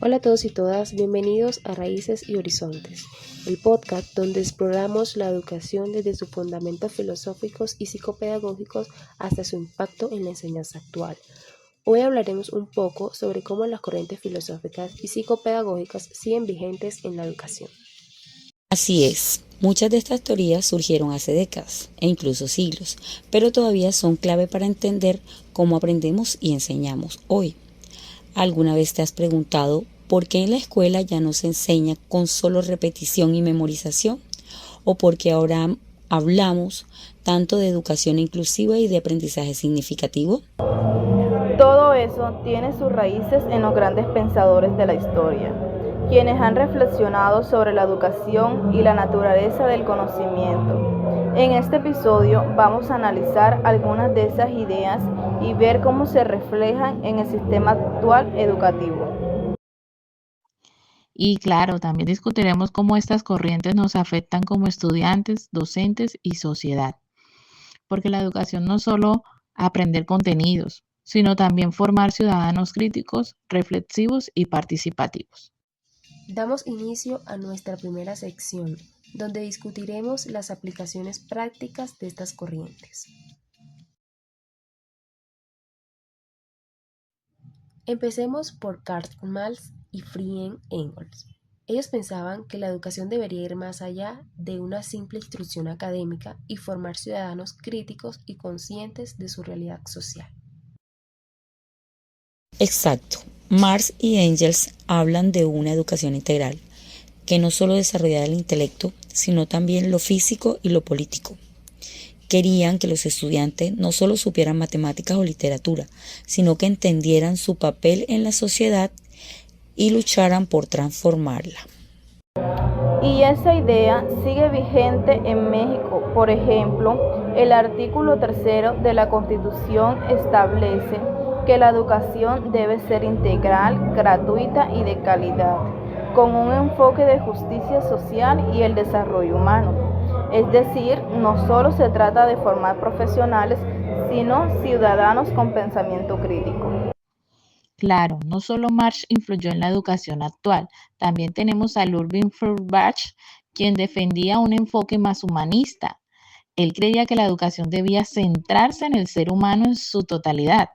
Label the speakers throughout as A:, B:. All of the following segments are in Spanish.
A: Hola a todos y todas, bienvenidos a Raíces y Horizontes, el podcast donde exploramos la educación desde sus fundamentos filosóficos y psicopedagógicos hasta su impacto en la enseñanza actual. Hoy hablaremos un poco sobre cómo las corrientes filosóficas y psicopedagógicas siguen vigentes en la educación.
B: Así es, muchas de estas teorías surgieron hace décadas e incluso siglos, pero todavía son clave para entender cómo aprendemos y enseñamos hoy. ¿Alguna vez te has preguntado por qué en la escuela ya no se enseña con solo repetición y memorización? ¿O por qué ahora hablamos tanto de educación inclusiva y de aprendizaje significativo?
C: Todo eso tiene sus raíces en los grandes pensadores de la historia, quienes han reflexionado sobre la educación y la naturaleza del conocimiento. En este episodio vamos a analizar algunas de esas ideas y ver cómo se reflejan en el sistema actual educativo.
D: Y claro, también discutiremos cómo estas corrientes nos afectan como estudiantes, docentes y sociedad, porque la educación no es solo aprender contenidos, sino también formar ciudadanos críticos, reflexivos y participativos.
A: Damos inicio a nuestra primera sección, donde discutiremos las aplicaciones prácticas de estas corrientes. Empecemos por Karl Marx y Friedrich Engels. Ellos pensaban que la educación debería ir más allá de una simple instrucción académica y formar ciudadanos críticos y conscientes de su realidad social.
B: Exacto. Marx y Engels hablan de una educación integral, que no solo desarrollara el intelecto, sino también lo físico y lo político. Querían que los estudiantes no solo supieran matemáticas o literatura, sino que entendieran su papel en la sociedad y lucharan por transformarla.
C: Y esa idea sigue vigente en México. Por ejemplo, el artículo 3 de la Constitución establece que la educación debe ser integral, gratuita y de calidad, con un enfoque de justicia social y el desarrollo humano. Es decir, no solo se trata de formar profesionales, sino ciudadanos con pensamiento crítico.
D: Claro, no solo Marx influyó en la educación actual, también tenemos a Ludwig Feuerbach, quien defendía un enfoque más humanista. Él creía que la educación debía centrarse en el ser humano en su totalidad,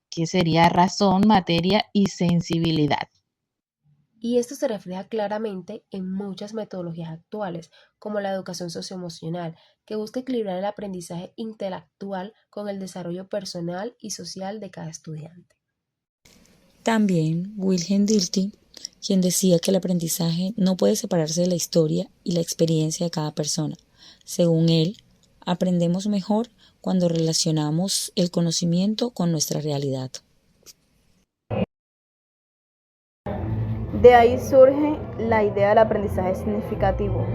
D: que sería razón, materia y sensibilidad.
A: Y esto se refleja claramente en muchas metodologías actuales, como la educación socioemocional, que busca equilibrar el aprendizaje intelectual con el desarrollo personal y social de cada estudiante.
B: También Wilhelm Dilthey, quien decía que el aprendizaje no puede separarse de la historia y la experiencia de cada persona. Según él, aprendemos mejor cuando relacionamos el conocimiento con nuestra realidad.
C: De ahí surge la idea del aprendizaje significativo,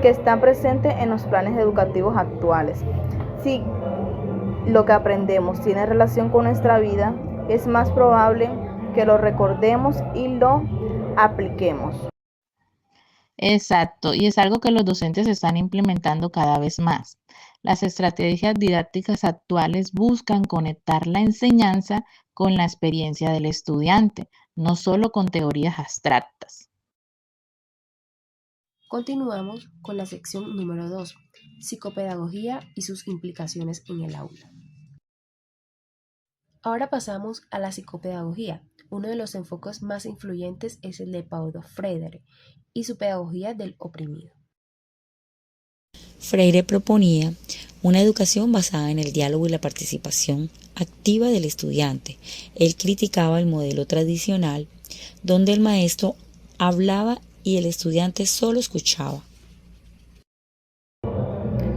C: que está presente en los planes educativos actuales. Si lo que aprendemos tiene relación con nuestra vida, es más probable que lo recordemos y lo apliquemos.
D: Exacto, y es algo que los docentes están implementando cada vez más. Las estrategias didácticas actuales buscan conectar la enseñanza con la experiencia del estudiante, no solo con teorías abstractas.
A: Continuamos con la sección número 2, psicopedagogía y sus implicaciones en el aula. Ahora pasamos a la psicopedagogía. Uno de los enfoques más influyentes es el de Paulo Freire y su pedagogía del oprimido.
B: Freire proponía una educación basada en el diálogo y la participación activa del estudiante. Él criticaba el modelo tradicional, donde el maestro hablaba y el estudiante solo escuchaba.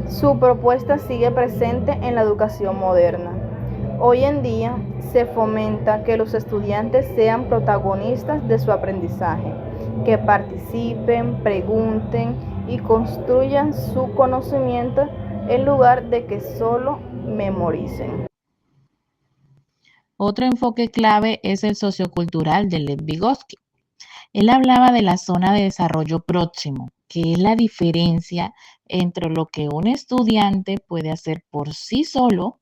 C: Su propuesta sigue presente en la educación moderna. Hoy en día se fomenta que los estudiantes sean protagonistas de su aprendizaje, que participen, pregunten y construyan su conocimiento en lugar de que solo memoricen.
D: Otro enfoque clave es el sociocultural de Lev Vygotsky. Él hablaba de la zona de desarrollo próximo, que es la diferencia entre lo que un estudiante puede hacer por sí solo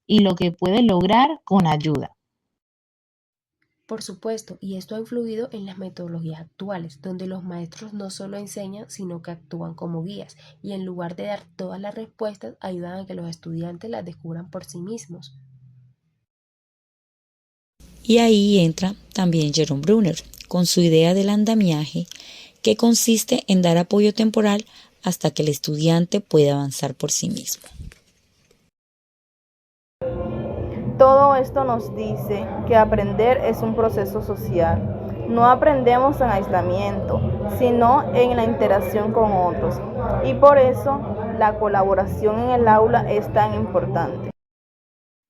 D: y lo que puede lograr con ayuda.
A: Por supuesto, y esto ha influido en las metodologías actuales, donde los maestros no solo enseñan, sino que actúan como guías, y en lugar de dar todas las respuestas, ayudan a que los estudiantes las descubran por sí mismos.
B: Y ahí entra también Jerome Bruner, con su idea del andamiaje, que consiste en dar apoyo temporal hasta que el estudiante pueda avanzar por sí mismo.
C: Todo esto nos dice que aprender es un proceso social. No aprendemos en aislamiento, sino en la interacción con otros. Y por eso la colaboración en el aula es tan importante.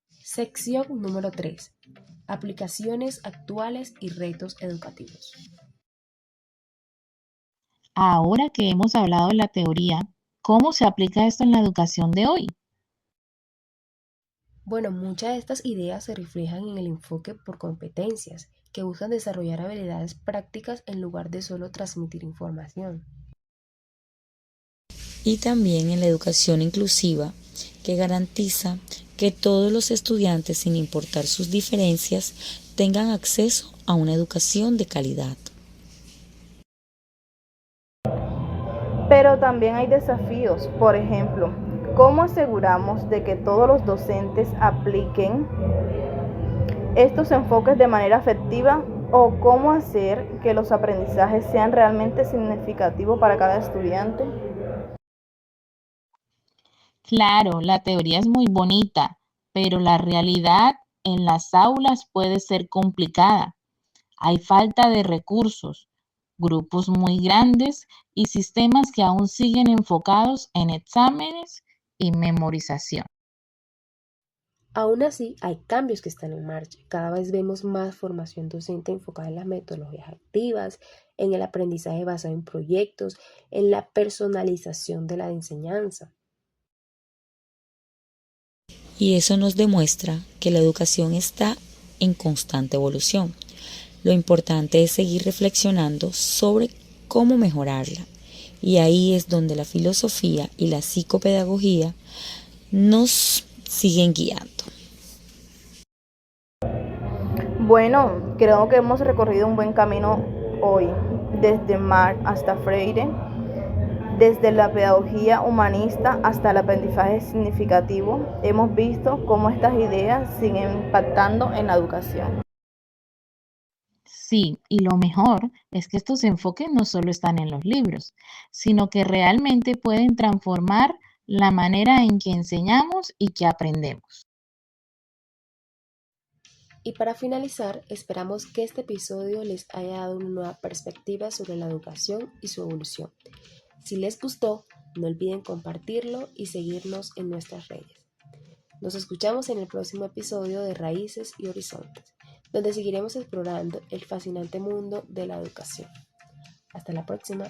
A: Sección número 3. Aplicaciones actuales y retos educativos.
D: Ahora que hemos hablado de la teoría, ¿cómo se aplica esto en la educación de hoy?
A: Bueno, muchas de estas ideas se reflejan en el enfoque por competencias, que buscan desarrollar habilidades prácticas en lugar de solo transmitir información.
B: Y también en la educación inclusiva, que garantiza que todos los estudiantes, sin importar sus diferencias, tengan acceso a una educación de calidad.
C: Pero también hay desafíos, por ejemplo, ¿cómo aseguramos de que todos los docentes apliquen estos enfoques de manera efectiva o cómo hacer que los aprendizajes sean realmente significativos para cada estudiante?
D: Claro, la teoría es muy bonita, pero la realidad en las aulas puede ser complicada. Hay falta de recursos, grupos muy grandes y sistemas que aún siguen enfocados en exámenes y memorización.
A: Aún así, hay cambios que están en marcha. Cada vez vemos más formación docente enfocada en las metodologías activas, en el aprendizaje basado en proyectos, en la personalización de la enseñanza.
B: Y eso nos demuestra que la educación está en constante evolución. Lo importante es seguir reflexionando sobre cómo mejorarla. Y ahí es donde la filosofía y la psicopedagogía nos siguen guiando.
C: Bueno, creo que hemos recorrido un buen camino hoy, desde Marx hasta Freire, desde la pedagogía humanista hasta el aprendizaje significativo. Hemos visto cómo estas ideas siguen impactando en la educación.
D: Sí, y lo mejor es que estos enfoques no solo están en los libros, sino que realmente pueden transformar la manera en que enseñamos y que aprendemos.
A: Y para finalizar, esperamos que este episodio les haya dado una nueva perspectiva sobre la educación y su evolución. Si les gustó, no olviden compartirlo y seguirnos en nuestras redes. Nos escuchamos en el próximo episodio de Raíces y Horizontes, donde seguiremos explorando el fascinante mundo de la educación. Hasta la próxima.